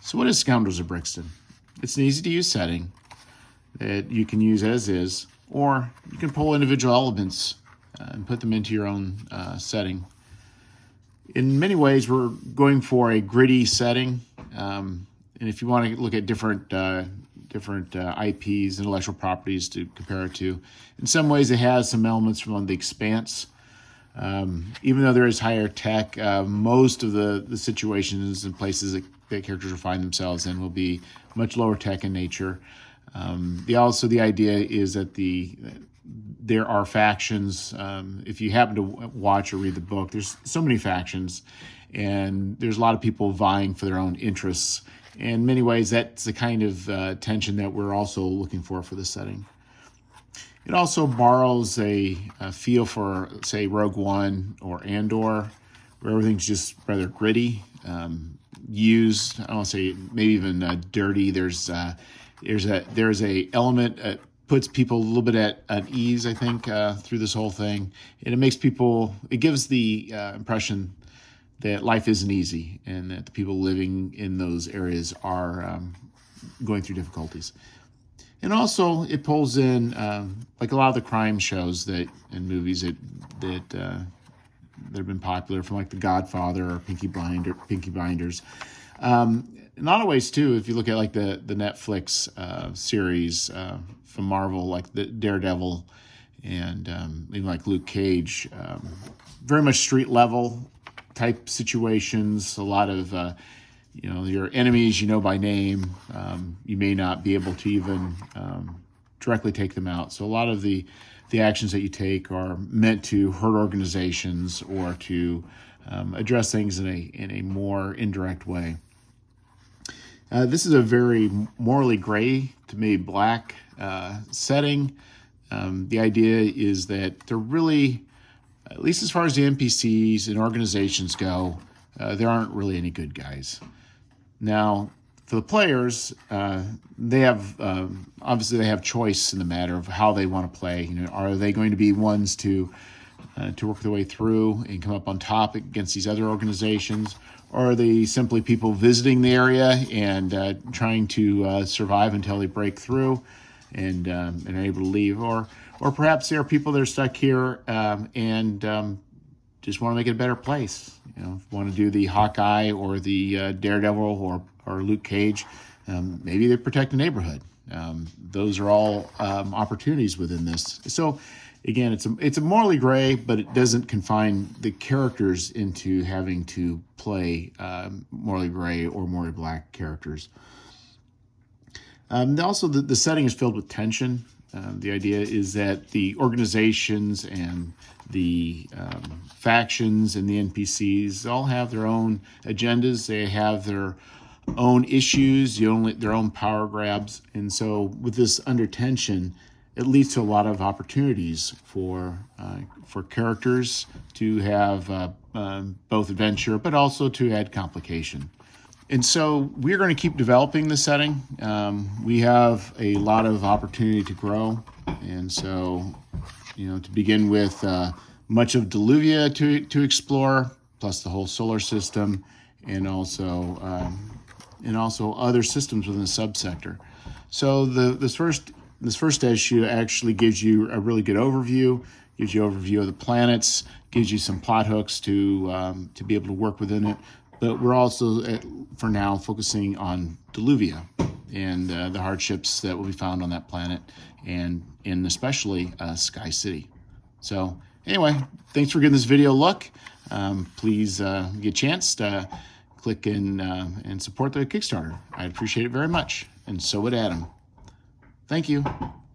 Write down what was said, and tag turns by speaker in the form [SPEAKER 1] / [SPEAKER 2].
[SPEAKER 1] So what is Scoundrels of Brixton? It's an easy-to-use setting that you can use as is, or you can pull individual elements and put them into your own setting. In many ways, we're going for a gritty setting, and if you want to look at different IPs, intellectual properties to compare it to, in some ways it has some elements from The Expanse. Even though there is higher tech, most of the situations and places that characters will find themselves in will be much lower tech in nature. The idea is that there are factions. If you happen to watch or read the book, there's so many factions, and there's a lot of people vying for their own interests. In many ways, that's the kind of tension that we're also looking for this setting. It also borrows a feel for, say, Rogue One or Andor, where everything's just rather gritty, used. I don't want to say maybe even dirty. There's a element that puts people a little bit at ease, I think, through this whole thing, and it gives the impression that life isn't easy and that the people living in those areas are going through difficulties. And also, it pulls in, like a lot of the crime shows and movies that have been popular, from like The Godfather or Peaky Blinders. In a lot of ways, too, if you look at like the Netflix series from Marvel, like the Daredevil and even like Luke Cage, very much street level type situations. A lot of your enemies by name. You may not be able to even directly take them out. So a lot of the actions that you take are meant to hurt organizations or to address things in a more indirect way. This is a very morally gray to maybe black setting. The idea is that they're really, at least as far as the NPCs and organizations go, there aren't really any good guys. Now, for the players, they have obviously they have choice in the matter of how they want to play. Are they going to be ones to work their way through and come up on top against these other organizations, or are they simply people visiting the area and trying to survive until they break through and are able to leave, or perhaps there are people that are stuck here and just want to make it a better place. Want to do the Hawkeye or the Daredevil or Luke Cage. Maybe they protect the neighborhood. Those are all opportunities within this. So again, it's a morally gray, but it doesn't confine the characters into having to play morally gray or morally black characters. Also, the setting is filled with tension. The idea is that the organizations and the factions and the NPCs all have their own agendas. They have their own issues, their own power grabs. And so with this under tension, it leads to a lot of opportunities for characters to have both adventure, but also to add complication. And so we're going to keep developing the setting. We have a lot of opportunity to grow. And so, to begin with, much of Deluvia to explore, plus the whole solar system, and also other systems within the subsector. So this first issue actually gives you a really good overview, gives you an overview of the planets, gives you some plot hooks to be able to work within it. But we're also, for now, focusing on Deluvia and the hardships that will be found on that planet, and especially Sky City. So anyway, thanks for giving this video a look. Please get a chance to click in and support the Kickstarter. I'd appreciate it very much, and so would Adam. Thank you.